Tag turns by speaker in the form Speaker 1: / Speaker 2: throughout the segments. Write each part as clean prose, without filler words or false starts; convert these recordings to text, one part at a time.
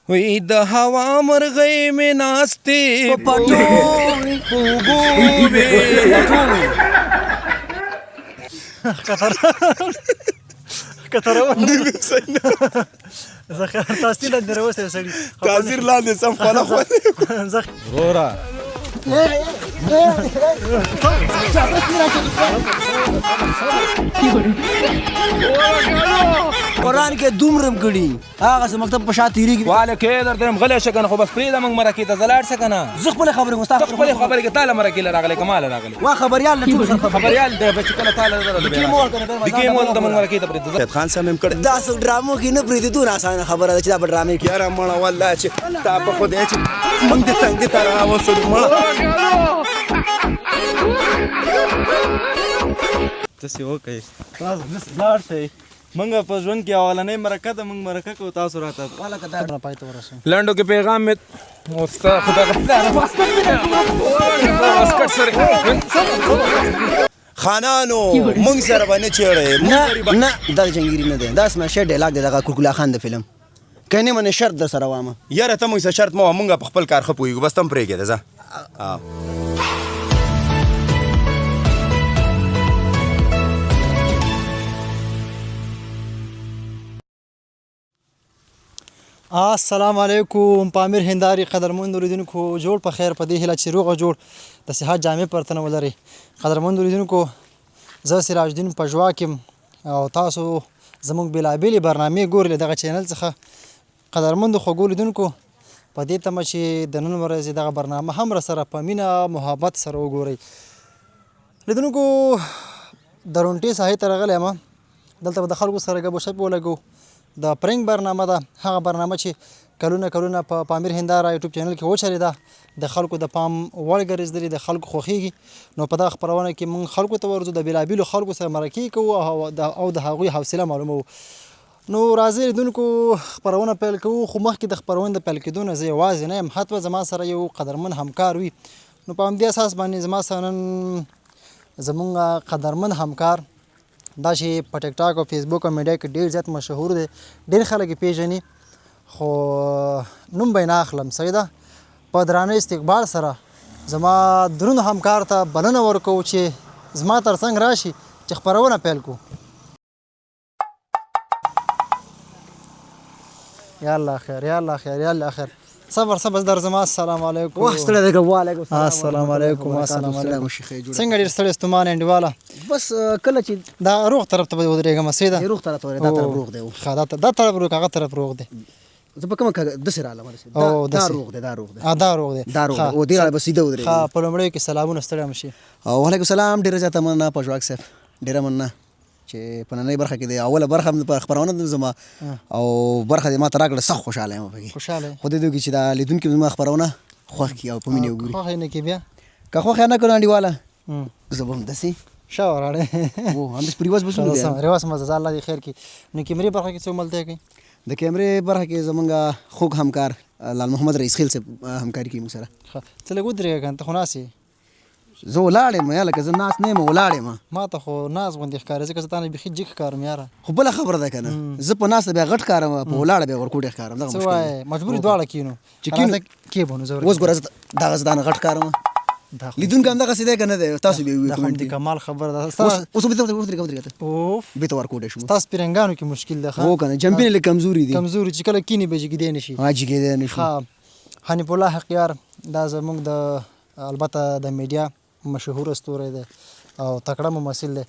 Speaker 1: وی د هوا مرغۍ مې ناستې
Speaker 2: پټو
Speaker 1: تاثیر لاندې سم خوله وروره
Speaker 2: قرآن کې دومره کړي هغه څه مکتب په شا تېرېږي
Speaker 1: واله کې درته یم غلی شه که نه خو بس پرېږده موږ مرکې ته زه لاړ شه که نه
Speaker 2: زه خپلې خبرې کوم ستا
Speaker 1: ته خپلې خبرې کې تا له مرکې له راغلی که ما له راغلی
Speaker 2: وا خبریال نه ټول
Speaker 1: خبریال دی چې کله تا له دکې مول ته موږ مرکې ته پرېږده خان صاحب هم کړی
Speaker 2: دا څه ډرامو کې نه پرېږدي دونه اسانه خبره ده چې دا په ډرامې کې
Speaker 1: یاره مړه والله چې تا په خدای چې موږ دې تنګې ته راوستلو مړه
Speaker 3: تاسې وکئ تاسو لاړ شئ موږ په ژوند کې اولنۍ مرکه ده موږ مرکه کوو تاسو راته
Speaker 1: لنډو کې پیغام مې خانانو موږ سره به نه چېړئ
Speaker 2: نه دا جنګیري نه دی دا زما ښه ډایلاګ دی دغه کلکلا خان د فلم که نه منې شرط در سره وامه
Speaker 1: یاره ته موږ سره شرط مه وه موږ په خپل کار ښه پوهېږو بس ته هم پرېږدې ځه
Speaker 4: السلام علیکم پامیر هنداري قدرمند اوریدونکو جوړ په خیر په دې هیله چې روغ او جوړ د صحت جامې پر تنه ولرئ قدرمند اوریدونکو زه سراج الدین پژوا کې او تاسو زموږ بېلابېلې برنامې ګورئ له دغه چینل څخه قدرمندو خوږو لیدونکو په دې تمه چې د نن ورځې دغه برنامه هم راسره په مینه محبت سره وګورئ لیدونکو د رونټې ساحې ته راغلی یم دلته به د خلکو سره ګپ و شپ ولګو د پرنګ برنامه ده هغه برنامه چې کلونه په پامیر هنداره یوټیوب چینل کې وچلېده د خلکو د پام وړ ګرځېدلې د خلکو خوښیږي نو په دغه خپرونه کې موږ خلکو ته ورځو د بېلابېلو خلکو سره مرکې کوو او د هغوی حوصله معلوموو نو راځئ لیدونکو خپرونه پیل کوو خو مخکې د خپرونې د پیل کېدو نه زه یوازې نه یم حتمه زما سره یو قدرمن همکار وي نو په همدې اساس باندې زما سره نن زموږ قدرمن همکار دا چې په ټیک ټاک او فیسبوک او میډیا کې ډېر زیات مشهور دی ډېر خلک یې پېژني خو نوم به یې نه اخلم صحیح ده په درانه استقبال سره زما دروند همکار ته بلنه ورکوو چې زما تر څنګ راشي چې خپرونه پیل کړو یا الله خیر یا الله خیر یا الله خیر صبر در زما السلام علیکم
Speaker 2: واه ستړی دی که وعلیکم
Speaker 4: السلام علیکم السلام علیکم څنګه ډېر ستړی ستومان انډیواله
Speaker 2: بس کله چې
Speaker 4: دا روغ طرف ته به ودرېږم صحیح ده
Speaker 2: روغ طرف ته دا طرف روغ دی
Speaker 4: ښه دا طرف روغ هغه طرف روغ دی
Speaker 2: زه په کومه داسې رالم دا روغ دی دا روغ دی
Speaker 4: دا روغ دی
Speaker 2: دا روغ دی او دې راله به سیده ودرېږم
Speaker 4: ښه په لومړیو کې سلامونه ستړی م شي
Speaker 2: وعلیکم السلام ډېره زیاته مننه پژواک صاحب ډېره مننه چې په نننۍ برخه کې د اوله برخه په خپرونه ده زما او برخه دې ما ته راکړه سخت خوشحاله یم پکې
Speaker 4: خوشحاله
Speaker 2: خو دې دوی کې چې دا لیدونکي زما خپرونه خوښ کړي او په مینې وګوري
Speaker 4: خوښ یې نه کړي بیا
Speaker 2: که خوښ یې نه کړو انډیواله زه به هم داسې
Speaker 4: ښه وراړې
Speaker 2: همداسې په رواز به څومره دی
Speaker 4: رواز مزه الله دې خیر کړي نو کیمرې برخه کې څوک ملتیا کوي
Speaker 2: د کیمرې برخه کې زمونږ خوږ همکار لال محمد رئیس خیل صاحب همکاري کوي موږ سره
Speaker 4: ښه ته لږ ودرېږه که نه ته خو ناست یې
Speaker 2: زه ولاړ یم یا لکه زه ناست نه یم ولاړ یم
Speaker 4: ما ته خو ناز غوندې ښکاري ځکه زه تا نه بیخي جګ ښکارم یاره
Speaker 2: خو بله خبره ده که نه زه په ناسته بیا غټ ښکارم په ولاړه بیا ورکوټې ښکارم دغه
Speaker 4: څه
Speaker 2: مشکل
Speaker 4: وایې مجبوري دواړه کښېنو
Speaker 2: چې کښېنو
Speaker 4: کېبو نو زه
Speaker 2: اوس ګوره زه دغه زه دا نه غټ ښکارم لیدونکی همدغسې دی که نه دی تاسو بیا ووایئ
Speaker 4: دا د کمال خبره ده
Speaker 2: اوس ودرېږه بېرته ورکوټې شوم
Speaker 4: ستا سپرنګانو کې مشکل ده
Speaker 2: هو که نه جمپین یې لږ کمزوري دي
Speaker 4: کمزوري چې کله کینې به جګېدی نه شي
Speaker 2: جګېدی نه شي
Speaker 4: حنیف الله حقیار دا زموږ د البته د میډیا مشهور استوری دی او تکړه ممثل دی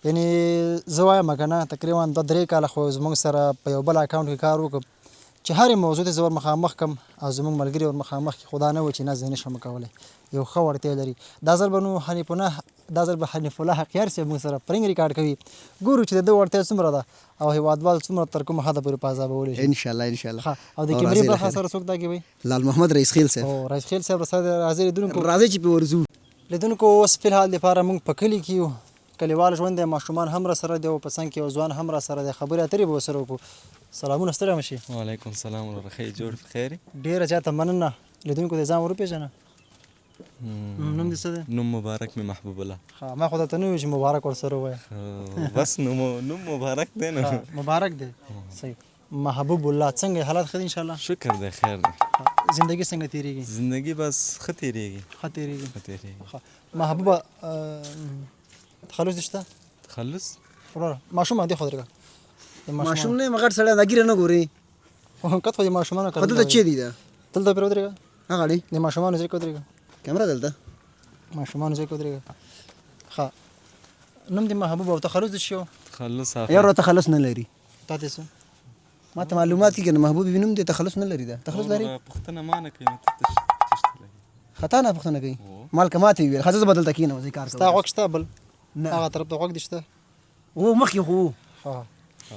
Speaker 4: یعنې زه وایم که نه تقریبا 2-3 کاله خو زموږ سره په یو بل اکاونټ کې کار وکړم چې هرې موضوع ته زه ور مخامخ کړم او زموږ ملګري ور مخامخ کړي خو دا نه و چې نه زه نشم کولی یو ښه وړتیا لري دا ځل به نو حنیف الله حقیار صاحب موږ سره پرنګ ریکارډ کوي ګورو چې د ده وړتیا څومره ده او هېوادوال څومره تر کومه حده پورې په عذابولی شي
Speaker 2: انشاءالله انشاءالله
Speaker 4: او د کیمرې برخه سره څوک دا کوي
Speaker 2: لال محمد رئیس خیل صاحب
Speaker 4: رئیس خیل صاحب راځي لیدونکو
Speaker 2: راځئ چې پې ورځو
Speaker 4: لیدونکو اوس فلحال دپاره موږ په کلي کې یو کلیوال ژوند دی ماشومان هم راسره دی او په څنګ کې یو ځوان هم راسره دی خبرې اترې به ورسره وکړو سلامونه ستړی مه شي
Speaker 3: وعلیکم السلام ورحمة الله جوړ بخیر
Speaker 4: ډېره زیاته مننه لیدونکو ته ځان ور وپېژنه نوم دې څه دی
Speaker 3: نوم مبارک مې محبوب الله
Speaker 4: ما خو درته نه ویل چې مبارک ورسره ووایه
Speaker 3: بس نوم مبارک دی نو
Speaker 4: مبارک دی صحیح محبوب الله څنګه حالات ښه دي ان شاء الله؟
Speaker 3: شکر دی خیر دی.
Speaker 4: زندگی څنګه تیریږي؟
Speaker 3: زندگی بس ښه تېرېږي.
Speaker 4: ښه تیریږي.
Speaker 3: ښه تېرېږي.
Speaker 4: محبوبه تخلص دې شته؟
Speaker 3: تخلص
Speaker 4: وروره ماشوم دې خو درګه
Speaker 2: ماشوم نه مغړ سړی دا ګیره نه ګوري
Speaker 4: کته خو دې ماشومانو
Speaker 2: خو دلته چې دی دا
Speaker 4: دلته پرې ودرېږه
Speaker 2: هغه دی
Speaker 4: د ماشومانو ځای کې ودرېږه
Speaker 2: کیمرا دلته
Speaker 4: ماشومانو ځای کې ودرېږه ښه نوم دې محبوب او تخلص دې شو
Speaker 3: تخلص
Speaker 2: یو تخلص نه لري
Speaker 4: تا دې څه
Speaker 2: ما ته معلومات کې محبوب نوم دې تخلص نه لري دا تخلص لري
Speaker 3: پوښتنه ما نه کوي نو ته تشته لګي
Speaker 2: خطا نه پوښتنه کوي مال کماته ویل خزه بدلته کینه وځي کار
Speaker 4: ستا غوږ شته بل هغه طرف ته غوږ دې شته
Speaker 2: او مخکې خو
Speaker 4: ها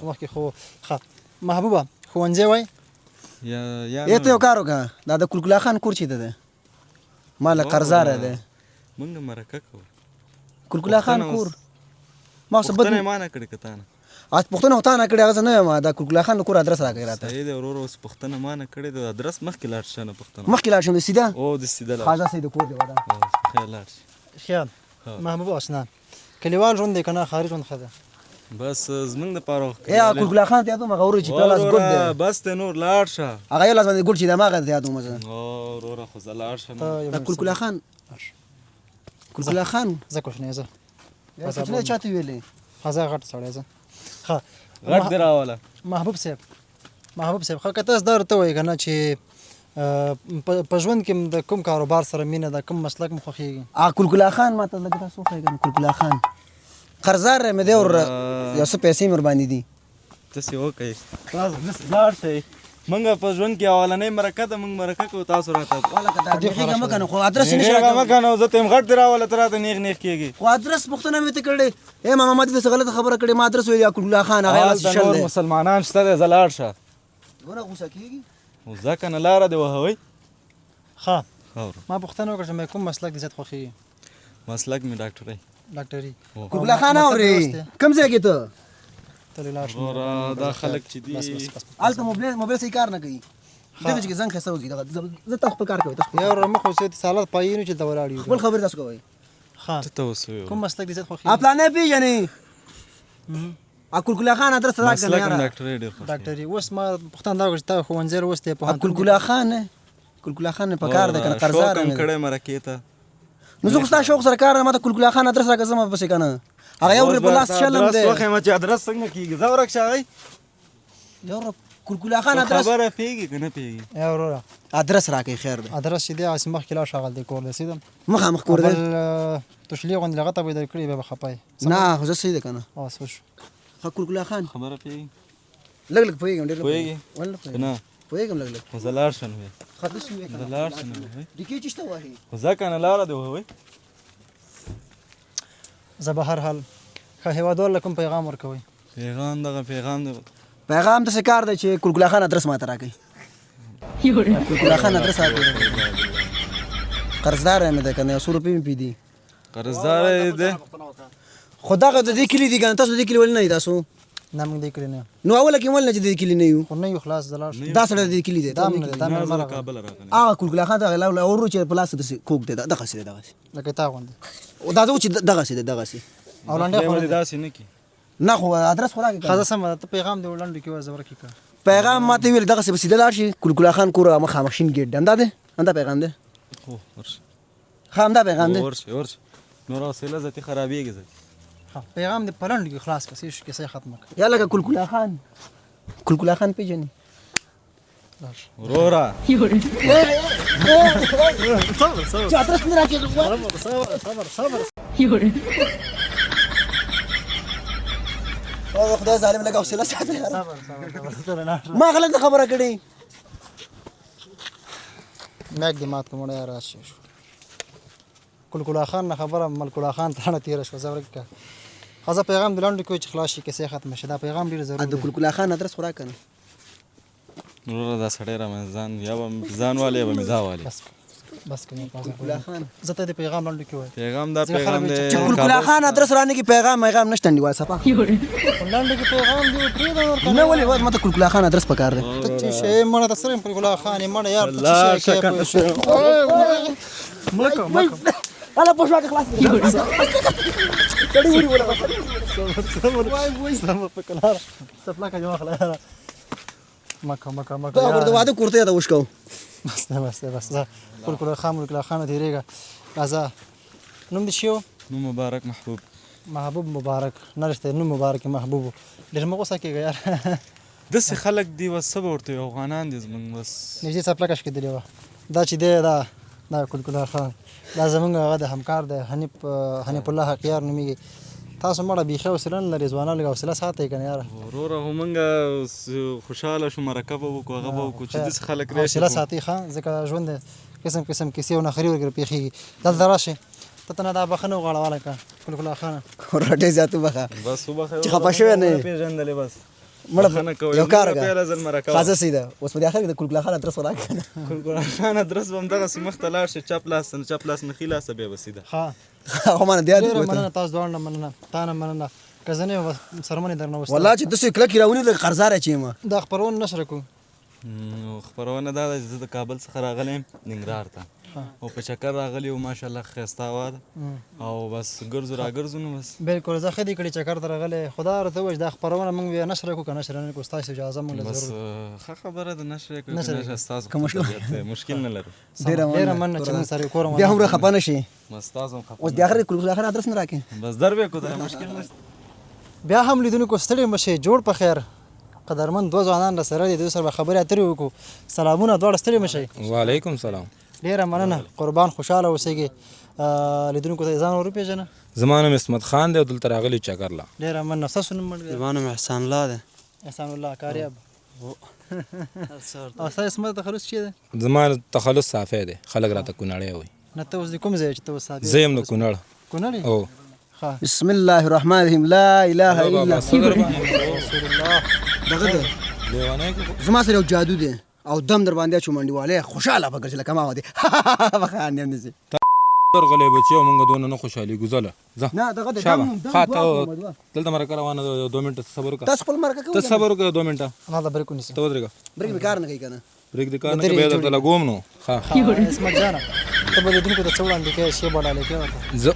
Speaker 4: مخکې خو ښه محبوبه ښوونځی وای
Speaker 2: یا ته یو کار وکړه دا د کلکلا خان کور چېرته دی ما له قرضداره دی
Speaker 3: موږ مرکه کوو
Speaker 2: کلکلا خان کور ما څه بد
Speaker 3: پوښتنه ما نه کړې که تا نه
Speaker 2: از پوښتنه خو تا نه کړې هغه زه نه یم دا کلکلا خان کور ادرس راکړې راته
Speaker 3: صحیح دی ورور اوس پوښتنه ما نه کړې د ادرس مخکې لاړ شه نه پوښتنه
Speaker 2: مخکې لاړ شم د سیده
Speaker 3: او د سیده لاړ
Speaker 2: خواجه سید کور دی ودا
Speaker 3: خیر لاړ شي
Speaker 4: خیال محبوبه اسنان کلیوال ژوند دی که نه خارج ژوند ښه ده
Speaker 3: بس زمونږ دپاره
Speaker 2: یا کلکلا خان ته یادوم هغه ورور چې په لاس ګوډ دی
Speaker 3: بس ته نور لاړ شه
Speaker 2: هغه یو لاس باندې ګوډ چې دی هماغه ته یادوم زه
Speaker 3: او وروره خو زه لاړ شه
Speaker 2: دا کلکلا خان کلکلا خان
Speaker 4: زه کوشنی زه
Speaker 2: کوچنی چاته ویلې
Speaker 4: زه غټ سړی زه ښه
Speaker 3: غټ دې راوله
Speaker 4: محبوب صاحب ښه که تاسو دا ورته وایي که نه چې په ژوند کې د کوم کاروبار سره مینه ده کوم مسلک مو خوښېږي
Speaker 2: کلکلا خان ما ته لږ تاسو وښایئ کنه کلکلا خان قرضدار مې دی او یو څه پیسې مې ورباندې دي
Speaker 3: تاسې وکئ لاړ شئ موږ په ژوند کې اولنۍ مرکه ده موږ مرکه کوو تاسو راته
Speaker 2: غېږه مه کنه خو ادرس یې نشي
Speaker 3: غېږه مه کنه زه ته یم غټ دې راوله ته راته نیغ نیغ کېږي
Speaker 2: خو ادرس پوښتنه مې ته کړې ای ماما ما دې څه غلطه خبره کړې ما ادرس ویلی کلکلا خان هغه یې
Speaker 3: هلته نور مسلمانان شته دی زه لاړ شه
Speaker 2: دونه غوسه کېږي
Speaker 3: ځه که نه لاره دې وهوئ
Speaker 4: ښه ما پوښتنه وکړه چې کوم مسلک دې زیات خوښېږي
Speaker 3: مسلک مې ډاکټرۍ
Speaker 4: ډاکټري
Speaker 2: کلکلا خان اورې کوم ځای کې ته
Speaker 4: تلې لاړ شو
Speaker 3: وروره دا خلک چې دي
Speaker 2: هلته موبایل صحیح کار نه کوي دغه چې زنګ ښایسته وځي دغه زه تاسو خپل کار کوئ تاسو
Speaker 4: یو ور مخ اوسې سالات پایینو چې ته ولاړ یو
Speaker 2: خپل خبرې تاسو کوئ
Speaker 4: ښه
Speaker 3: ته اوس
Speaker 4: کوم مسلک دې زیات خوښېږي
Speaker 2: پلانې پېژنې کلکلا خان ادرس راکړه
Speaker 3: مسلک مې ډاکټرۍ ډېر خوښ
Speaker 4: ډاکټري اوس ما پوښتنه دا وکړه چې تا ښوونځی لوستی پوهنتون
Speaker 2: کلکلا خان کلکلا خان په کار ده کنه قرضدار
Speaker 3: شوق هم کړی مرکې ته
Speaker 2: نو زه خو ستا شوق سره کار ما ته کلکلا خان ادرس راکړه زه ما پسې کنه هغه یو په لاس شلم دی
Speaker 3: ادرس وښیم چې ادرس څنګه کېږي ځه ورک شه هغی
Speaker 2: یو کلکلا خان ادرس
Speaker 3: خبره پوهېږي که نه پوهېږي
Speaker 4: یا وروره
Speaker 2: ادرس راکړئ خیر دی
Speaker 4: ادرس چې دی هسې مخکې لاړ ښاغلی دی کور دی سیدم
Speaker 2: مخامخ کور دی
Speaker 4: بل توشلې غوندې لغته به یې درکړي بیا به خفه یې
Speaker 2: نه خو زه صحیح ده کنه
Speaker 4: بس وشو
Speaker 2: ښه کلکلا خان
Speaker 3: خبره پوهېږي
Speaker 2: لږ لږ پوهېږم ډېر
Speaker 3: پوهېږي
Speaker 2: ولې
Speaker 3: که نه
Speaker 2: پوهېږم لږ لږ
Speaker 3: خو زه لاړ شه نو بیا
Speaker 2: خطه شوې
Speaker 3: زه لاړ شه نو بیا
Speaker 2: ډیکې چېشته وهي
Speaker 3: خو ځه که نه لاره دې وهوئ
Speaker 4: زه به هر حال ښه هېوادوال له کوم پیغام ورکوئ
Speaker 3: پیغام دغه پیغام دی
Speaker 2: پیغام داسې کار دی چې کلکلا خان ادرس ماته راکړئ کلکلا خان ادرس راکړئ قرضدار مې دی که نه 100 روپۍ مې پې دي
Speaker 3: قرضدار دی
Speaker 2: خو دغه د دې کلي دي که نه تاسو د دې کلي ولې نه یئ تاسو
Speaker 4: نه موږ دې کړي نه یو
Speaker 2: نو اوله کې ولې نه چې د دې کلي نه یو
Speaker 4: خو نه یو خلاص زه لاړ شم
Speaker 2: دا سړی د دې کلي دی
Speaker 4: دا مې نه دی دا مې
Speaker 3: نه زه
Speaker 4: مرغه
Speaker 3: له کابله راغلی
Speaker 2: هغه کلکلا خان ته هغه ورور چې په لاس داسې کوږ دی دغسې دی دغسې
Speaker 4: لکه تا غوندې
Speaker 2: دا زه و چې دغسې دی دغسې
Speaker 4: او لنډۍ خو
Speaker 3: دې داسې نه کړي
Speaker 2: نه خو ادرس خو راکړئ
Speaker 4: ښه زه سمه ده ته پیغام دې ولنډو کې وایه زه ورکې کړه
Speaker 2: پیغام ماته ویل دغسې به سیده لاړ شي کلکلا خان کور مخامخ شین ګیټ دی همدا دی همدا پیغام دی
Speaker 3: هو ورشه
Speaker 2: ښه همدا پیغام دی
Speaker 3: ورشه نور حوصله ذاتي خرابېږي ځکه
Speaker 4: ښه پیغام دې په لنډو کې خلاص کړه کیسه یې ختمه کړه
Speaker 2: یا لکه کلکلا خان پېژنې
Speaker 3: وروره
Speaker 2: چې ادرس نه راکړې خدای ظالم لږ حوصله ساته ما غلطه خبره کړې
Speaker 4: میک دې مات کړه مړی راشي کلکلا خان نه خبره ملکلا خان ته نه تېره شوه زه ورکې کړه ښه زه پیغام دې لنډو کې وایي چې خلاص شي کیسې ختمه شي دا پیغام ډېر ضروري
Speaker 2: د کلکلا خان ادرس خو راکړه
Speaker 3: وروره دا سړی را ځان یا به ځان والی یا به مې ځا والی
Speaker 4: بس کنه
Speaker 2: کلکلا خان
Speaker 4: زه ته دې پیغام لنډو کې وایي
Speaker 3: پیغام دا پیغام دی
Speaker 2: چې کلکلا خان ادرس رانه کې پیغام نشته انډیوال صفا
Speaker 4: لنډو کې پیغام دې پرېږده ورته
Speaker 2: نه ولې ما ته کلکلا خان ادرس پکار دی
Speaker 4: ته چې شی مړه ته سره کلکلا خان یې مړه یار ته چې شی ملکه
Speaker 2: انا پښوا کې خلاص تړي وړي ولا
Speaker 4: وای وای سم په کلار سپلا کا جوړ خلا مکه
Speaker 2: دا ورته واده کورته دا وشکو
Speaker 4: بس ځه کلکل خان ملک الله خان تېرېږه راځه نوم دې شي و
Speaker 3: نو مبارک محبوب
Speaker 4: محبوب مبارک نه رښتیا نوم مبارک محبوب ډېر مه غوسه کېږه یار
Speaker 3: داسې خلک دي بس څه به ورته وي افغانان دي زموږ بس
Speaker 4: نږدې څپلکه شکېدلې وه دا چې دی دا کلکل خان دا زموږ هغه د همکار دی حنیف الله حقیار نومېږي تاسو مړه بیخي حوصله نه لرې ځوانان لږ حوصله ساتئ که نه یاره
Speaker 3: وروره خو موږ خوشحاله شو مرکه به وکړو هغه به وکړو چې داسې خلک راشي
Speaker 4: حوصله ساتئ ښه ځکه ژوند دی قسم قسم کیسې او نخرې ورګره پېښېږي دلته راشئ ته نه دا بخښنه وغواړه والکه کلکل خانه
Speaker 2: راډې زیات وبخه
Speaker 3: بس وبخښه
Speaker 2: چې خفه شوی نه یې.
Speaker 3: پېژندلې بس
Speaker 2: مړه یو کار
Speaker 3: پهله ځل مرکه
Speaker 2: خازه سیده اوس په دې اخر کې د کلکلا خان ادرس وراکړه
Speaker 3: کلکل خان ادرس به همدغسې مخته لاړ شي چپ لاس نه ښي لاسه بیا به سیده
Speaker 4: ښه
Speaker 2: هغه مانه دی
Speaker 4: ډېره مننه تاسو دواړو نه مننه تا نه مننه که زه نه یم سرمنې درنه وسته
Speaker 2: والله چې داسې کلکې راونی لکه قرضدار اچوم
Speaker 4: دا خپرونه نشره کوو
Speaker 3: خپرونه دا ده چې زه د کابل څخه راغلی یم ننګرهار ته او په چکر راغلی و ماشاءالله ښایسته هوا ده او بس ګرځو راګرځو نو بس
Speaker 4: بلکل زه ښه دې کړې چکر ته راغلی خدا راته ووایي چې دا خپرونه موږ بیا نشره کړو که نشره نه کړو ستاسو اجازه موږ له
Speaker 3: بس
Speaker 4: ضرور
Speaker 3: ښه خبره ده نشره کوي نشره ستاسو
Speaker 2: که
Speaker 3: مشکل نه لرو
Speaker 4: ډېره مننه چې موږ سره یو کور
Speaker 2: بیا هم خفه نه شي
Speaker 3: بس تاسو هم خفه
Speaker 2: اوس د اخر کې کلکلا خان ادرس نه راکړي
Speaker 3: بس در به کو ته مشکل نشته
Speaker 4: بیا هم لیدونکو ستړي مه شئ جوړ په خیر قدرمن دوه ځوانان راسره دي دوی سره به خبرې اترې وکړو سلامونه دواړه ستړي مه شئ
Speaker 1: وعلیکم سلام
Speaker 4: ډېره مننه قربان خوشحاله اوسېږي لیدونکو ته ځان ور وپېژنه
Speaker 1: زما نوم اسمت خان دی او دلته راغلی چکر لا
Speaker 4: ډېره مننه ستاسو نوم ملګری
Speaker 5: زما نوم احسان الله دی
Speaker 4: احسان الله کاریاب او ستا اسمت تخلص چی دی
Speaker 1: زما تخلص صافی دی خلک راته کونړی وایي
Speaker 4: نه ته اوس د کوم ځای چې ته اوس
Speaker 1: زه یم د کونړ
Speaker 4: کونړ یې؟
Speaker 1: او
Speaker 4: ښه
Speaker 2: بسم الله الرحمن الرحیم لا اله الا الله
Speaker 4: رسول الله
Speaker 2: دغه ده زما سره یو جادو دی او دم در باندې اچو منډیوالی خوشحاله به ګرځي لکه ما ودې بخان یم نسي
Speaker 1: غلی بچي او مونږ دونه نه خوشحالېږو ځله ځه
Speaker 2: نه دغه د
Speaker 1: شابه
Speaker 2: دم
Speaker 1: ښه ته دلته مرکه روانه ده 2 منټه صبر وکړه
Speaker 2: تاسو خپل مرکه کوئ
Speaker 1: ته صبر وکړه 2 منټه
Speaker 4: ما دا بریک ونیسه
Speaker 1: ته ودرېږه
Speaker 2: برګ مې کار نه کوي کنه
Speaker 1: برېک دې کار نه کوي بیا درته لګوم نو ښه
Speaker 4: اسمت جانه ته به لیدونکو ته څه وړاندې کوې شی به ډالې کوې ورته
Speaker 1: زه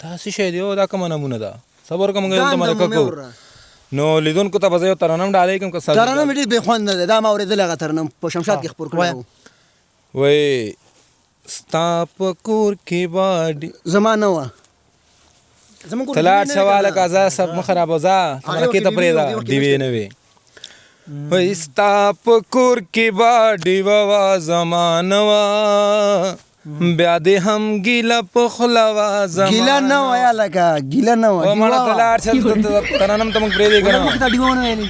Speaker 1: دا څه شی دی او دا کومه نمونه ده صبر وکړه مونږ دلته مرکه کوو نو لیدونکو ته به زه یو ترنم ډالۍ کړم که
Speaker 2: ترنم ډېر بې خوند دی دا ما اورېدلی هغه ترنم په شمشاد کې خپور کړی و
Speaker 1: وایي ستا په کور کې باډي
Speaker 2: زما نه وه زموږ کور
Speaker 1: ته لاړ شه والکه ځه سب مه خرابه ځه مرکې ته پرېږده ډیوې نه وې وایي ستا په کور کې باډي وه زما نه وه بیا دې هم ګیله په خوله وه زما
Speaker 2: ګیله نه وه یا لکه ګیله نه وه
Speaker 1: مړه ته لاړ شه ترنم ته موږ پرېږدې که
Speaker 2: مخکې ته ډیوه ونه ویلې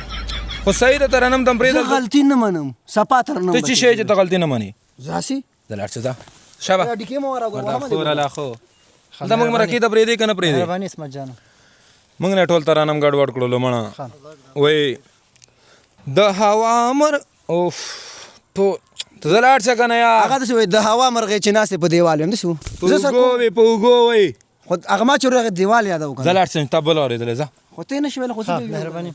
Speaker 1: خو صحیح ده ترنم ته هم
Speaker 2: زه
Speaker 1: پرېږده
Speaker 2: غلطي نه منم صفا ترنم
Speaker 1: ته څه شی چې ته غلطي نه منې
Speaker 2: ځاسي
Speaker 1: ځه لاړ شه ځه شابه
Speaker 2: ډیکې مه وراوګه
Speaker 1: خو راله خو دلته موږ مرکې ته پرېږدې که نه پرېږدې
Speaker 4: مهرباني اسمت جانه
Speaker 1: موږ نه ټول ترنم ګډوډ کړلو مړه وایي د هوا امر اوف ته زه لاړ شه که نه یا
Speaker 2: هغه داسې وایي د هوا مرغۍ چې ناستې په دیوال یم داسې و
Speaker 1: په اوږو وي په اوږو وایي
Speaker 2: خو هغه ما چې ورغې دیوال یادوه که
Speaker 1: زه
Speaker 2: نه
Speaker 1: لاړ شه تا بل اورېدلی ځه
Speaker 2: خو ته یې نه شي ویلی خو څه کوي؟
Speaker 4: مهرباني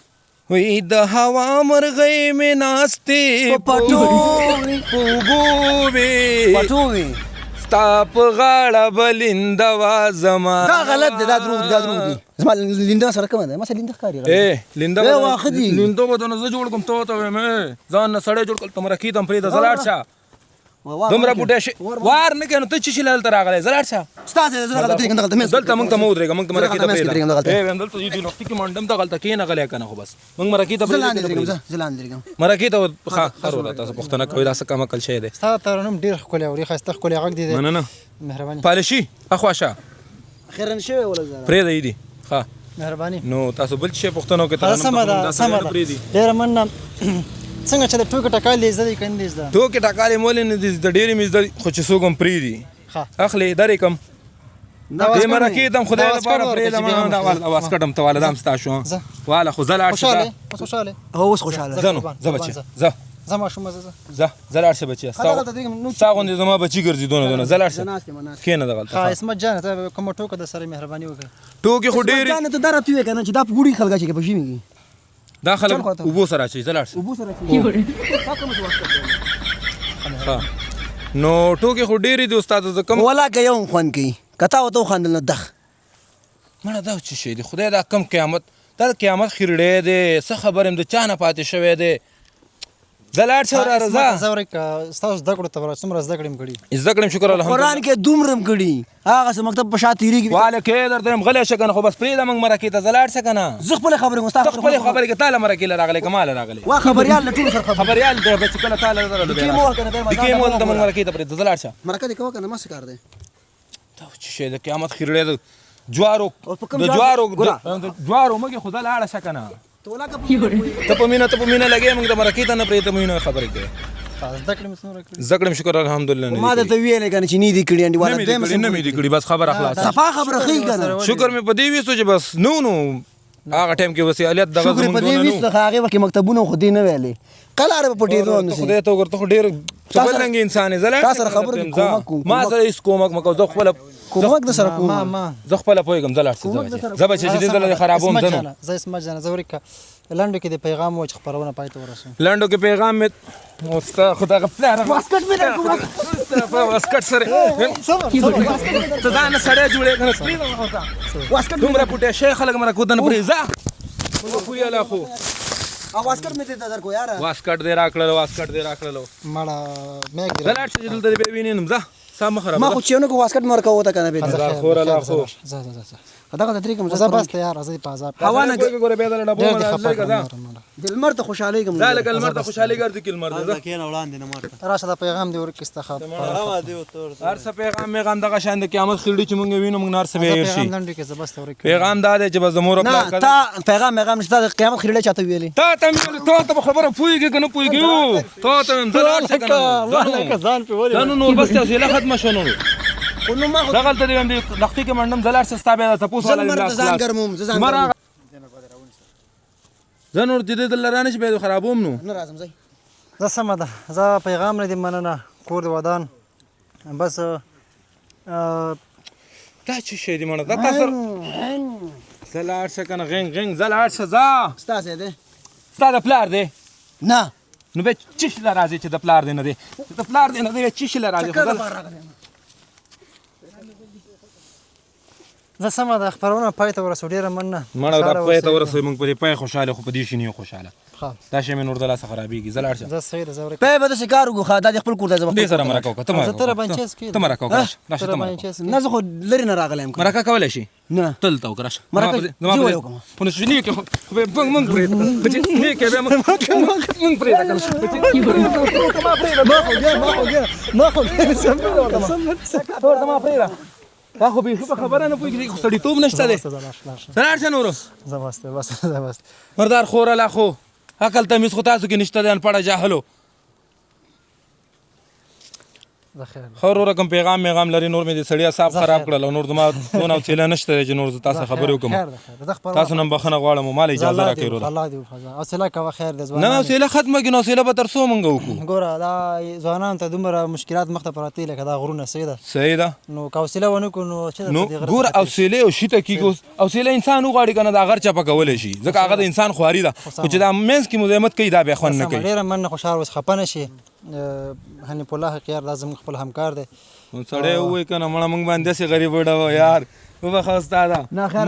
Speaker 1: وایي د هوا مرغۍ مې ناستې
Speaker 2: په پټو وي
Speaker 1: په اوږو وي
Speaker 2: پټو وي
Speaker 1: ستا په غاړه به لینده وه زما
Speaker 2: دا غلط دی دا دروغ دی دا دروغ دی زما لینده سره کومه ده ما سره لینده ښکاري
Speaker 1: لینده
Speaker 2: ای واښه دي
Speaker 1: لینده به درنه زه جوړ کړم ته ورته وایم ځان نه سړی جوړ کړل ته مرکې ته هم پرېږده زه لاړ شه دومره بوټی شي وار نه کوې نو ته څه شي دلته راغلی زه لاړ شه
Speaker 2: ستاسې زه دغلته درېږم دغلته مېز
Speaker 1: دلته موږ ته مه ودرېږه موږ ته مرکې ته
Speaker 2: دغلته مېز کې درېږم دغلته.
Speaker 1: پرېږده دلته دې وختي کې منډم دغلته کښېنه غلی که نه خو بس موږ مرکې ته
Speaker 2: زه لاندې درېږم
Speaker 1: پرېږدو
Speaker 2: زه لاندې درېږم
Speaker 1: مرکې ته ښه ښه وروره تاسو پوښتنه کوئ دا څه کم عقل شی دی
Speaker 4: ستا ترنم ډېر ښکلی او ډېر ښایسته ښکلی غږ دی
Speaker 1: مننه
Speaker 4: مهرباني
Speaker 1: پالشي اخوا شه
Speaker 2: خیرن شوی ولږ
Speaker 1: پرېږده یې دي ښه
Speaker 4: مهرباني
Speaker 1: نو تاسو بل څه شی پوښتنه وکړئ
Speaker 4: دا سمه ده سمه ده
Speaker 1: پرېږدي
Speaker 4: ډېره مننه څنګه چې د ټوکې ټکال دې زده دي که نه دې زده
Speaker 1: ټوکې ټکالې مولې نه دي د ډېرې مې زده خو چې څوک هم پرېږدي
Speaker 4: ښه
Speaker 1: اخلې درې کم دې مرکې ته هم خدای لپاره پرېږدم دا اواز کټم ته واله دا هم ستا شو واله خو زه لاړ
Speaker 4: خوشحاله
Speaker 1: شه
Speaker 4: اوس خوشحاله
Speaker 2: هو اوس خوشحاله
Speaker 1: زه نو زه بچی زه
Speaker 4: زه ماشومه
Speaker 1: زه لاړ شه بچی ستا غوندې زما بچي ګرځي دونه دونه زه لاړ شه کښېنه دغلته
Speaker 4: ښه اسمت جانه ته کومه ټوکه د سره مهرباني وکړئ
Speaker 1: ټوکې خو ډېرې
Speaker 2: ځان ته دا راته ووایې که نه چې دا په ګوړي خلک اچوي که په ژمي کې
Speaker 1: دا خلک اوبو سره اچوي زه لاړ شه
Speaker 2: اوبو سره اچوي تا کومه چې واسطه
Speaker 1: ښه نو ټوکې خو ډېرې دي استاد زه کم
Speaker 2: ولا که یو هم خوند کوي که تا ورته وخندل نو دخ
Speaker 1: مړه دا څه شی دی خدای دا کم قیامت دا قیامت خیرړی دی څه خبر یم د چا نه پاتې شوی دی زه لاړ شه وراره ځه
Speaker 4: زه ورکه ستاسو زده کړو ته ورځ څومره زده کړې م کړي
Speaker 1: زده کړم شکر الحمدلله
Speaker 2: قرآن کې دومره م کړي هغه څه مکتب په شا تېرېږي
Speaker 1: واله کې درته یم غلی شه که نه خو بس پرېږده موږ مرکې ته زه لاړ شه که نه
Speaker 2: زه خپلې خبرې کوم ستا
Speaker 1: ته خپلې خبرې کې تا له مرکې له راغلی که ما له راغلی
Speaker 2: وا خبریال له ټولو سره خبرې
Speaker 1: خبریال دی به چې کله تا له
Speaker 2: کې مو وکړه بیا
Speaker 1: د کې مو ته موږ مرکې ته پرېږده زه لاړ شه
Speaker 2: مرکه دې کوه که نه ما څه کار دی
Speaker 1: ته چې شی د قیامت خیرړی د جوارو
Speaker 2: او په کوم
Speaker 1: د جوارو مګې خو زه لاړه شه که نه ته په مینه لګې موږ د مرکې ته نه پرېږده مینه خبرې کوې
Speaker 4: زده کړې مې څومره کړي
Speaker 1: زده کړم شکر الحمدلله
Speaker 2: ما درته ویلې که نه چې نه دي کړي انډیواله
Speaker 1: نه مې دي کړي بس خبره خلاصه
Speaker 2: صفا خبره ښیي که نه
Speaker 1: شکر مې په دې ویستو چې بس نو هغه ټایم کې وسیالیت دغه
Speaker 2: شکر
Speaker 1: زموږ
Speaker 2: په دې
Speaker 1: دونه
Speaker 2: ویست لکه هغې وخت کې مکتبونه خو دې نه ویلې قلاره به پټېدو هم نسي
Speaker 1: خدای ته وګوره ته خو ډېر څه بل رنګ انسان یې زه لاړ
Speaker 2: تا سره خبرې کوم، کومک کوم،
Speaker 1: ما سره هېڅ کومک مه کوه زه خپله
Speaker 2: کومک در سره کوم
Speaker 1: زه خپله پوهېږم زه لاړ شم زه به چې دې ځله خرابوم زه نو
Speaker 4: زه اسمت جانه زه ورکه لنډو کې د پیغام و چې خپرونه پای ته ورسوم
Speaker 1: لنډو کې پیغام مې ستا خو دغه پلار
Speaker 2: واسکټ مې در
Speaker 1: په واسکټ سره ته ځان سړی جوړې که نه
Speaker 2: واسکټ
Speaker 1: دومره پوټی شی خلک مره کودن پرېږده پوهېله خو
Speaker 2: او واسکټ مې دې درکو یاره
Speaker 1: واسکټ دې راکړلو
Speaker 4: مړه میګ دې
Speaker 1: زه لاړ شه چې دلته دې بیا وینې نم ځه ستا مه خرابه
Speaker 2: ما خو چې یو نه کو واسکټ مې ورکوه ته که نه بېده
Speaker 1: خوره لا خو
Speaker 2: دغه ته درې کوم
Speaker 4: زه بس تیار زه په عذاب
Speaker 2: هوا نه
Speaker 1: ګوره بیا دله ډبو
Speaker 4: ډېر دې
Speaker 1: باندې
Speaker 4: خفه
Speaker 1: ځای که ځه
Speaker 2: د لمر ته خوشحالېږم
Speaker 1: دا لکه لمر ته خوشحالي ګرځي کې لمر دی
Speaker 4: راشه دا پیغام دې ورکړي ستا خبر
Speaker 1: هر څه پیغام دغه شان د قیامت خیرړي چې مونږ یې وینو مونږ نه هر څه به هېر شي
Speaker 4: پیغام لنډو کې زه بس ته ورکړم
Speaker 1: پیغام دا دی چې بس د مور او پلار
Speaker 2: نه تا پیغام نشته د قیامت خیرړی چاته ویلې
Speaker 1: ته مې ویلې ته به خبره پوهېږې که نه پوهېږې ته مې زه لاړ شه که نه
Speaker 4: ځان پې ولې
Speaker 1: دا نو نور بس حوصله ختمه شوه نو
Speaker 2: خو نو ما خو
Speaker 1: دغلته دې هم دې لښتي کې منډم زه لاړ شه ستا بیا د تپوس
Speaker 2: زه لمر ته ځان ګرموم زه ځان ګرموم
Speaker 1: زه نور دې دلته رانه شي بیا دې خرابوم نو
Speaker 2: نه راځم ځئ
Speaker 4: زه سمه ده زه پیغام نه دې مننه کور دې ودان بس
Speaker 1: دا چې شی دې مړه دا تا سره زه لاړ شه که نه غینګ زه لاړ شه ځه
Speaker 2: ستاسې دی
Speaker 1: ستا د پلار دی
Speaker 2: نه
Speaker 1: نو بیا چی شله راځي چې د پلار دی نه دی چې د پلار دی نه دی بیا چی شله راځي
Speaker 2: چکر لپاره راغلی یم.
Speaker 4: زه سمه ده خپرونه پای ته ورسو ډېره مننه
Speaker 1: مړه دا پای ته ورسوي موږ په دې پای خوشحاله خو په دې شي نه یو خوشحاله
Speaker 4: ښه
Speaker 1: دا شی مې نور د لاسه خرابېږي زه لاړ شه
Speaker 4: زه صحیح ده زه ورکړم
Speaker 2: پی به داسې کار وکړو ښه دا دې خپل کور ته
Speaker 1: دې سره مرکه وکړه ته
Speaker 4: زه تره
Speaker 1: مرکه
Speaker 4: بنچیز کې
Speaker 1: ته مرکه وکړه راشه ته مرکه
Speaker 2: نه زه خو لرې نه راغلی یم که
Speaker 1: مرکه کولی شي
Speaker 2: نه
Speaker 1: تل ته وکړه راشه
Speaker 2: مرکه
Speaker 1: زما
Speaker 2: زه
Speaker 1: په
Speaker 2: وکړم.
Speaker 1: په نو شنو کې خو به موږ پرېږده چې نه کې بیا موږ پرېږده
Speaker 4: ما خو
Speaker 1: ما پرېږده دا خو بیخي په خبره نه پوهېږي خو سړیتوب نشته دی لاړ شه نورو
Speaker 4: زه بس
Speaker 1: مردار خوره لا خو عقل تمیز خو تاسو کې نشته دی انپړه جاهلو
Speaker 4: زه خیر
Speaker 1: خو وروره کوم پیغام لري نور مې د سړي اعصاب خراب کړل او نور زما دونه حوصله نشته دی چې نور زه تاسو خبرې وکړم تاسو نه بخښنه غواړم او ما له اجازه راکړئ وروره
Speaker 4: الله دې وخځه حوصله کوه خیر دې ځوان
Speaker 1: نه حوصله ختمه کړي نو حوصله به تر څو مونږ وکړو
Speaker 4: ګوره دا ځوانانو ته دومره مشکلات مخ ته پراته دي لکه دا غرونه صحیح ده
Speaker 1: صحیح ده
Speaker 4: نو که حوصله ونه کړو نو چې
Speaker 1: نو ګوره حوصله او شي ته کېږي حوصله انسان وغواړي که نه دا غر چپه کولی شي ځکه هغه د انسان خواري ده خو چې دا منځ کې مزاحمت کوي دا بیا خوند نه کوي
Speaker 4: ډېره مننه خوشحال اوس خفه نه شي حنیف الله خیار دا زموږ خپل همکار دی
Speaker 1: نو سړی ووایي که نه مړه موږ باندې داسې غریب وډه یار وبخه استاده
Speaker 2: نه خیر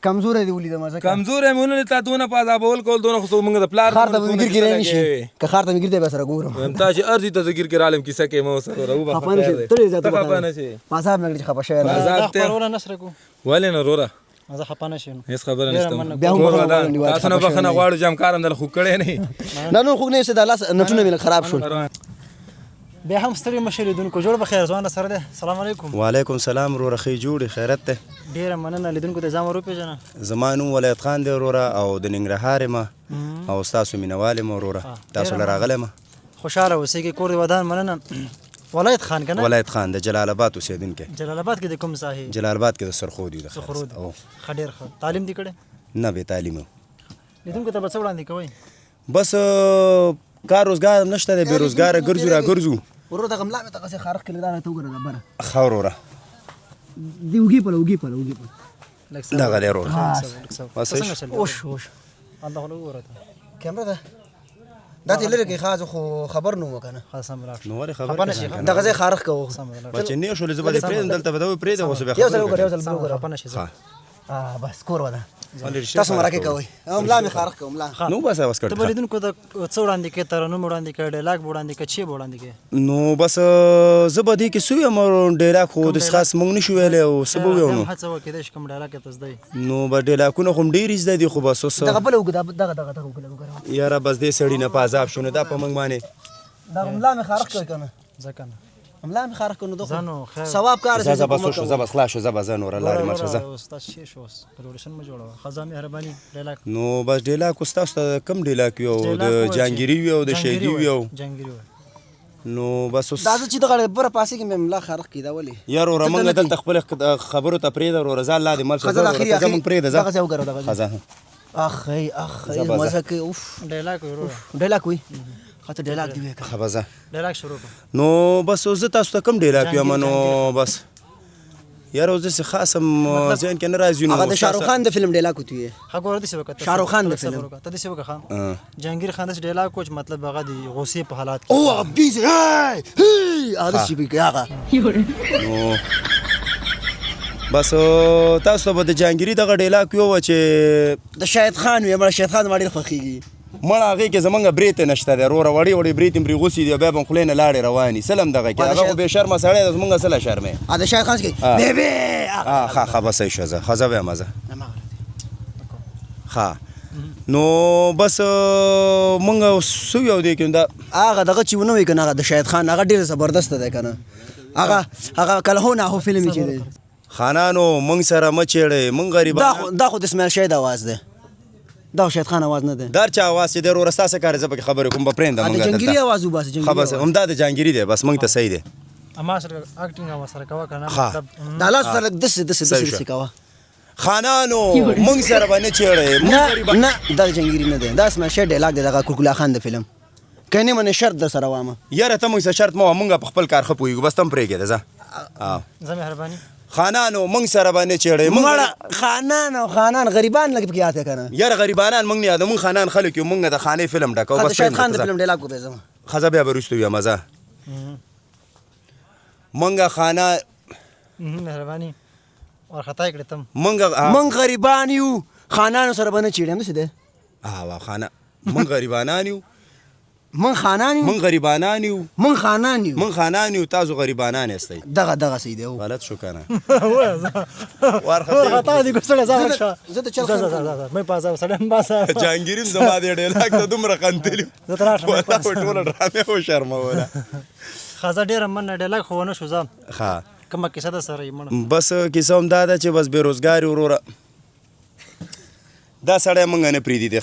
Speaker 2: کمزوری دی ولیدم ځکه
Speaker 1: کمزوری مې ونه لید تا دونه په عذابول کول دونه خو موږ د پلار
Speaker 2: ښار ته به مې ګیر ګیری نه شي که ښار ته مې ګیر دی به سره ګورم
Speaker 1: وایم تا چې ارضي ته زه ګیر ګیر عالم کیسه کوې مه ورسره وبخه
Speaker 2: خفه نه شي ته ډېر زیات
Speaker 1: خفه نه شي
Speaker 2: په عذاب نه کړي چې خفه شوی نه
Speaker 1: عذاب
Speaker 4: دا
Speaker 1: ته
Speaker 4: خپرونه نه سره کوو
Speaker 1: ولې نه وروره
Speaker 4: زه خفه نه شم
Speaker 1: هېڅ خبره نشته
Speaker 2: بیا هم بخښنه غواړم نیوال
Speaker 1: تاسو نه
Speaker 2: خفه شوی
Speaker 1: بخښنه
Speaker 2: نه
Speaker 1: غواړو چې همکار هم دله خو کړی نه
Speaker 2: نه نور خوږ نه یې د الله نټونه مې خراب شول
Speaker 4: بیا هم ستړي مشه لیدونکو جوړ په خیر ځوان سره دی السلام علیکم
Speaker 5: وعلیکم سلام وروره ښې جوړې خیرت دی
Speaker 4: ډېره مننه لیدونکو ته ځان ور وپېژنه
Speaker 5: زما نوم ولایت خان دی وروره او د ننګرهار یم او ستاسو مینهوال یم وروره تاسو له راغلی یم
Speaker 4: خوشحاله اوسېږئ کور دې ودان مننه ولایت خان که نه
Speaker 5: ولایت خان د جلال آباد اوسېدونکی
Speaker 4: جلال آباد کې د کوم ساحې
Speaker 5: جلال آباد کې د سرخود یو د
Speaker 4: سرخود
Speaker 5: او
Speaker 4: ښه ډېر ښه تعلیم دې کړی
Speaker 5: نه بې تعلیم یم
Speaker 4: لیدونکو ته به څه وړاندې کوئ
Speaker 5: بس کار روزګار هم نشته دی بېروزګاره ګرځو را ګرځو
Speaker 2: ورور دغه ملا مې دغسې خارښ کړي دا راته وګوره دا بره
Speaker 5: ښه وروره
Speaker 2: دې اوږې پله اوږې پله
Speaker 5: دغه دی وروره بس
Speaker 4: څنګه چل
Speaker 2: اوش اوش
Speaker 4: الله خو وګوره ته
Speaker 2: کیمره ده دا ته لرې کې خاص خو خبر نه وم که نه
Speaker 4: ښه سم لاړ
Speaker 5: نو ولې
Speaker 4: خفه
Speaker 5: خبر
Speaker 4: نه شي
Speaker 2: دغه ځای خارښ کوو
Speaker 5: بس چې نه شولې زه به دې پرېږدم دلته به دا وپرېږدم اوس بیا
Speaker 2: یو ځل
Speaker 5: خبرې
Speaker 2: وګوره یو ځل
Speaker 4: خفه
Speaker 2: وګوره
Speaker 4: نه شي
Speaker 2: بس کور وده تاسو مرکه کوئ ملا مې خارق کوم ملا
Speaker 5: نو بس اوس
Speaker 4: ته
Speaker 5: کړ
Speaker 4: بلیدونکو د څه وړاندې کې ترنم وړاندې کې ډایلاګ وړاندې کې چی وړاندې کې
Speaker 5: نو بس زه به دې کې سوی یم ډیلاک خو د خاص مونږ نشو ویلی او څه به ویو نو
Speaker 4: هڅه وکړئ چې کوم ډایلاګ ته زده
Speaker 5: نو به ډیلاکونه خو ډېر زده دي خو بس اوس
Speaker 2: دغه بل وګړه دغه وګړه
Speaker 5: یاره بس دې سړي نه په عذاب شو نو دا په موږ باندې
Speaker 2: دا ملا مې خارق کوي کنه
Speaker 4: ځکه نه
Speaker 2: ملا مې خارق کوي نو
Speaker 4: ځانو خیر
Speaker 2: ثواب کار
Speaker 5: زه بس شو زه بس خلاص شو زه به زه نور الله دې مرشه زه
Speaker 4: استاد شي شو ریولوشن ما جوړه خزا مهرباني ډایلاګ
Speaker 5: نو بس ډیلاک خو ستاسو ته کم ډیلاک وي او د جهانګیري وي او د شهیدي وي او
Speaker 4: جنگیری
Speaker 5: نو بس اوس
Speaker 2: دا چې دغه بره پاسې کې مې ملا خارق کی دا ولي
Speaker 5: یار ور موږ دلته خپل خبرو ته پرېږده ور زه الله دې مرشه
Speaker 2: خزل اخري
Speaker 5: زه موږ پرېږده
Speaker 2: دغه
Speaker 5: زه
Speaker 2: ځای وګورو دغه
Speaker 5: خزه
Speaker 2: اخ مزه کوي اوف
Speaker 4: ډایلاګ ورو
Speaker 2: ډایلاګ وي خاطر ډایلاګ دی وکړه
Speaker 5: خبزه
Speaker 4: ډایلاګ شروع کړه
Speaker 5: نو بس زه تاسو ته کم ډیلاک یم نو بس یار اوس داسې خاص هم ذهن کې نه راځي نو
Speaker 2: هغه د شاهرخ خان د فلم ډایلاګ وتی
Speaker 4: خبر دې څه وکړه
Speaker 2: شاهرخ خان د فلم
Speaker 4: ته دې څه وکړه خان جهانگیر خان دې ډایلاګ کوچ مطلب هغه دی غوسې په حالات
Speaker 2: او هغه بیز هی هغه شي به هغه
Speaker 5: نو بس تاسو ته به د جهانګیري دغه ډیلاک یو چې
Speaker 2: د شاهد خان وي مړ شاهد خان ډېر خوښیږي
Speaker 5: مړه هغې کې زمونږ برېت نشته دی وروره وړې وړې برېت هم پرې غوڅې دي بیا به هم خولې نه لاړې روانې سلم دغه کې هغه خو بې شرمه سړی دی زمونږ سله شرمې
Speaker 2: د شاهد خان څخه بیبي
Speaker 5: ښه بس صحیح شوه زه ښه وایم زه ښه نو بس مونږ څه ویو دی کې دا
Speaker 2: هغه دغه چې ونه وي که نه هغه د شاهد خان هغه ډېر زبردسته دی که نه هغه کله هو نه هو فلم چې دی
Speaker 5: خانانو مونږ سره مه چیړئ مونږ غریبان
Speaker 2: دا خو د اسماعیل شاهد اواز دی دا شاهد خان اواز نه دی
Speaker 5: در چا اواز چې دی وروره ستا څه کار زه پکې خبرې کوم به پرېږدم
Speaker 2: د جنګیري اواز وباسي
Speaker 5: ښه بس همدا د جهانګیري دی بس مونږ ته صحیح دی
Speaker 4: اما سره اکټینګ او سره کوا کنه
Speaker 5: مطلب
Speaker 2: دا لاس سره دسه کوه
Speaker 5: خانانو مونږ سره به نه چیړئ
Speaker 2: نه دا جنګیري نه دی دا اسماعیل شاهد ډایلاګ دی دغه کوکلا خان د فلم کنه من شرط در سره وامه
Speaker 5: یاره ته مونږ سره شرط مه مونږ په خپل کار ښه پوهېږو بس ته هم پرېږدې ځه
Speaker 4: زه مهرباني
Speaker 5: خانانو مونږ سره به نه چیړئ
Speaker 2: مړه خانان غریبان لکه پکې یاد کنه
Speaker 5: یاره غریبانان مونږ نه یادو مونږ خانان خلک یو مونږ د خانې فلم ډکو بس
Speaker 2: شاهد خان د فلم ډایلاګ وبېزم
Speaker 5: ښځه بیا به وروسته ویم زه مونږ خانه
Speaker 4: مهرباني ورخطا کړې تم
Speaker 5: مونږ
Speaker 2: غریبان یو خانانو سره به نه چیړم داسې دی
Speaker 5: خانه مونږ غریبانان یو
Speaker 2: من خانان یو
Speaker 5: مونږ غریبانان یو
Speaker 2: من خانان یو
Speaker 5: مونږ خانان یو تاسو غریبانان یاستئ
Speaker 2: دغه صحیح دی
Speaker 5: غلط شو کنه
Speaker 4: ورخطا دي ګسړه ځه ورشه
Speaker 2: زه ته چل
Speaker 4: مې پازا سړم باسه
Speaker 5: جهانګیریم زما دې ډیلاګ ته دومره خندلي
Speaker 4: زه تر راشه
Speaker 5: والله ټوله ډرامې وشرموله
Speaker 4: خزه ډېره من ډایلاګ خو ونه شو ځم
Speaker 5: ښه
Speaker 4: کومه کیسه ده سره یې مړه
Speaker 5: بس کیسه هم دا ده چې بس بېروزګاري وروره دا سړی مونږ نه پرېږدي د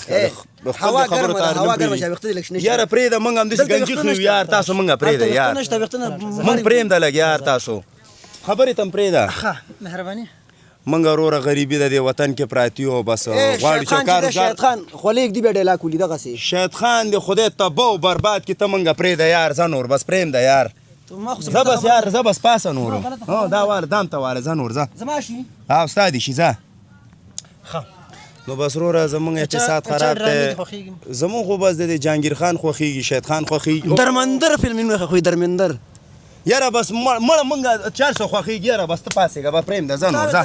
Speaker 2: هوا ګرمه شوه وخت لږ شنه
Speaker 5: یاره پرېږده مونږ هم داسې گنجي خو یو یار تاسو مونږ پرېږده یار مونږ پرېږده لږ یار تاسو خبرې ته هم پرېږده
Speaker 4: مهرباني
Speaker 5: مونږ وروره غریبي د دې وطن کې پراته یو بس غواړو چې کار
Speaker 2: شاهد خان خلیق دی به ډایلاګ ولي دغسې
Speaker 5: شاهد خان دې خدای تباه او برباد کړي ته مونږ پرېږده یار زه نور بس پرېږده یار زه بس یار زه بس پاسه نورو دا واره دام ته واره زه نور زه
Speaker 2: زما شي
Speaker 5: ستا دې شي زه نو بس وروره زمونږ اقتصاد خراب دی زمونږ خو بس د جهانګیر خان خوښېږي شاهد خان خوښېږي
Speaker 2: درمندر فلمونه خوښوي درمندر
Speaker 5: یاره بس مړه مونږ 400 خوښېږي یاره بس ته پاسېږه به پرېږده زه نور زه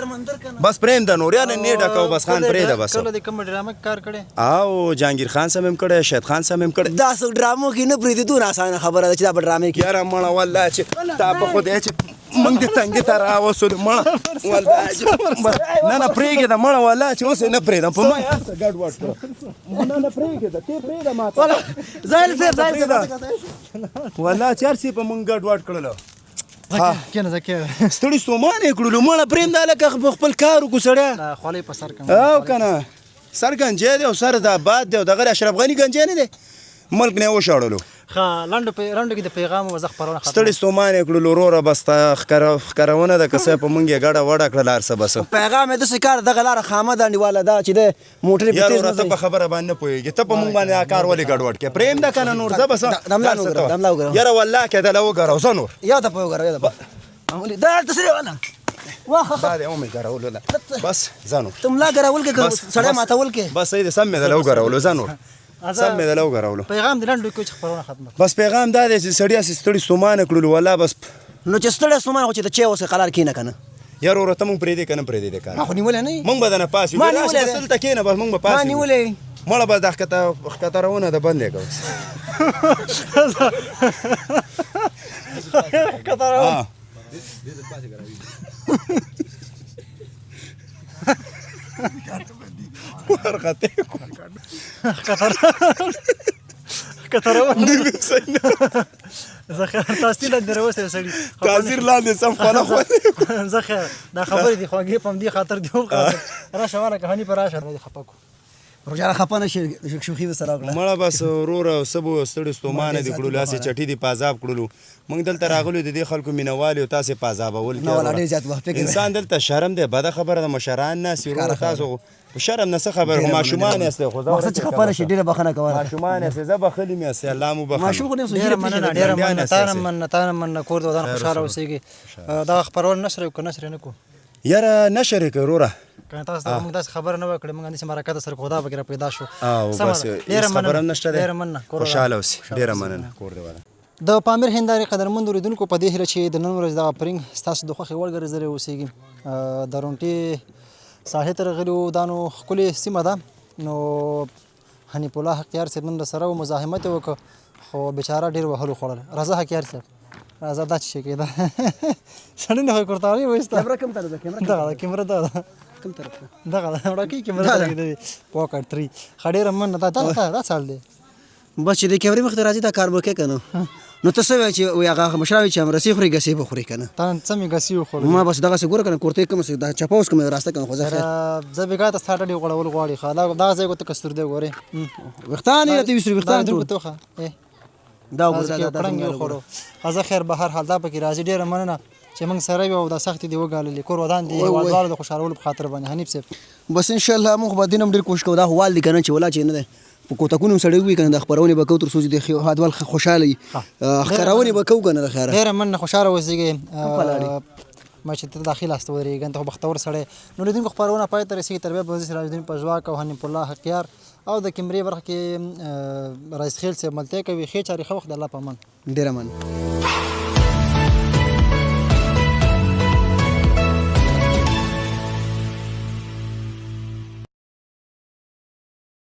Speaker 5: بس پرېږده نور یاره نه ډکو بس خان پرېږده بس
Speaker 4: کله د کوم ډرامه کار کړی
Speaker 5: او جهانګیر خان سم هم کړی شاهد خان سم هم کړی
Speaker 2: دا څو ډرامو کې نه پرېږدي دونه اسانه خبره ده چې دا په ډرامې کې
Speaker 5: یاره مړه والله چې تا په خدای چې مونږ دې تنګې ته راوستو مړه والله نه پرېږده مړه والله چې اوس یې نه پرېږدم په ما یې څه ګډوډ کړه نه پرېږده ته پرېږده ما ته
Speaker 2: زاهل صاحب
Speaker 5: والله چې هر څه په مونږ ګډوډ کړلو
Speaker 4: کېنه زه کېنه
Speaker 5: ستړي ستومان یې کړلو مړه پرېږده هلکه خپل کار وکړو سړی
Speaker 4: خولۍ په سر کوم
Speaker 5: او که نه سر ګنجی دی او سر د آباد دی او دغه اشرف غني ګنجی نه دی ملک نه یې وشاړلو
Speaker 4: ښه لنډو کې د پیغام وزه خپرونه ختمه
Speaker 5: ستړي ستومان یې کړلو وروره بس تا ښکارونه ده که څه په مونږ یې ګډه وډه کړله هر څه بس
Speaker 2: پیغام یې داسې کار دغه لاره خامه دانډیواله ده چې د موټرې په
Speaker 5: یار
Speaker 2: تیز
Speaker 5: وروره
Speaker 2: نه
Speaker 5: ته
Speaker 2: ځي
Speaker 5: په خبره باندې نه پوهېږې ته په مونږ باندې دا کار ولې ګډوډ کړې پرېږده که نه نور زه بس
Speaker 2: دملا وګوره
Speaker 5: یاره والله که دله وګرو زه نور
Speaker 2: یا ته په وګوره یا ته معمولي دا هلته څه دی والا
Speaker 5: دا دې ومې ګرولو ده بس زه نور
Speaker 2: ته ملا ګرول کې سړی ماتول کې
Speaker 5: بس صحیح ده سم مې دله وګرولو زه نور سم مې دله وګرولو
Speaker 4: پیغام د لنډو کې خپرونه ختمه
Speaker 5: بس پیغام دا دی چې سړي هسې ستړي ستومانه کړلو والله بس
Speaker 2: نو چې ستړی ستومانه خو چې ته چای اوسې قرار کښېنه که نه
Speaker 5: یار وروره ته مونږ پرېږدې که نه پرېږدې دې کار
Speaker 2: ما خو نیولی نه یې.
Speaker 5: مونږ به درنه پاس یو
Speaker 2: ما
Speaker 5: راشي
Speaker 2: نیولی
Speaker 5: بس
Speaker 2: دی.
Speaker 5: دلته کښېنه بس مونږ به
Speaker 2: ما
Speaker 5: پاس یو
Speaker 2: نیولی.
Speaker 5: مړه بس دا ښکته روونه ده بند یې که اوس ها. ورخطې
Speaker 4: زه خیر تاسو لاندې راوستی سړي
Speaker 5: تاثیر لاندې سم خوله خوله
Speaker 4: زه خیر دا خبرې دي خوږې په همدې خاطر دي هم خاطر راشه واله که حنیفه راشه دې خفه کړو.
Speaker 2: روژانه خفه نه شي شوخي ورسره وکړه.
Speaker 5: مړه بس وروره څه به ستړي ستومانه دي کړلو هسې چټي دي پازاب کړلو موږ دلته راغلو د دې خلکو مینهوال یو تاسې پازابول
Speaker 2: نه والا ډېر زیات وخت فکر
Speaker 5: انسان دلته شرم دی بده خبره ده مشران ناست وروره تاسو په شرم نه څه خبر خو ماشومان یاستئ خو
Speaker 2: مقصد چې خفه نه شي ډېره بخښنه کوله.
Speaker 5: ماشومان یاستئ زه بخلي مې یاستئ الله مو بخښه
Speaker 2: ماشوم خو نه
Speaker 4: ډېره مننه ډېره مننه تا نه مننه کور د ودان خوشحاله اوسېږي دا خپرول نشر که نشر نه کو
Speaker 5: یاره نشر یې که وروره
Speaker 4: که تاسو ته موږ داسې خبره نه وکړې موږ همداسې مرکه سره خدا پکې را پیدا شو.
Speaker 5: او بس هېڅ خبره هم نشته دی
Speaker 4: ډېره مننه
Speaker 5: خوشحاله اوسئ ډېره مننه کور دې ودان.
Speaker 4: د پامیر هندارې قدرمند اورېدونکو په دې هیله چې د نن ورځ دغه پرنګ ستاسو د خوښې وړ ګرځېدلی اوسېږي. د رونټې ساحې ته راغلي وو دا نو ښکلې سیمه ده نو حنیف الله حقیار صاحب نن راسره و مزاحمت یې وکړ خو بیچاره ډېر وهلو خوړل. راځه حقیار صاحب راځه دا څه شی کېده سړي نه خو کورتاړي وایسته
Speaker 2: کیمره کوم طرف ده کیمره
Speaker 4: دغه ده کیمره ده
Speaker 2: کوم طرف ده
Speaker 4: دغه ده وړوکې کیمره ده لګېدلې پوکټ 3 ښه ډېره مننه دا څه حال دی
Speaker 2: بس چې د کیمرې مخې ته راځي دا کار به کوې که نه نو ته څه وایې چې وایي هغه مشران وایي چې همرسي خوري ګسې به خوري که نه
Speaker 4: تا نن څه مې ګسي وخوړل
Speaker 2: ما بس دغسې ګوره که نه کورتۍ کومه دا چپه اوس کومه راسته که نه خو زه خیر
Speaker 4: زه بېګا ته ستا ډډې غوړول غواړي ښه دغه ځای ګوته کستور دی ګورې
Speaker 2: ویښتان یې راته ویسري ویښتان
Speaker 4: ټول
Speaker 2: ټول
Speaker 4: توخه
Speaker 2: دا وګوره دا
Speaker 4: پړنګ یې وخوړو ښه خیر به هر حال دا پکې راځي ډېره مننه چې موږ سره یو او دا سختې دې وګاللې کور ودان دي هېوادوالو د خوشحالولو په خاطر باندې حنیف صاحب
Speaker 2: بس انشاءالله موږ به دین هم ډېر کوشش کوو دا خو وال دي که نه چې ولا چې نه دی په کوتکونو هم سړی وي که نه دا خپرونې به کوو تر څو چې د هېوادوال خوشحاله وي خپرونې به کوو که نه د خیره
Speaker 4: ډېره مننه خوشحاله اوسېږئ ما چې ته داخل هسته ودرېږې ته خو بختور سړی نو لیدونکو خپرونه پای ته رسېږي تر بیا به سراج الدین پژواک او حنیف الله حقیار او د کیمرې برخه کې رئیس خیل صاحب ملتیا کوي ښې چارې ښه وخت د الله په امان
Speaker 2: ډېره مننه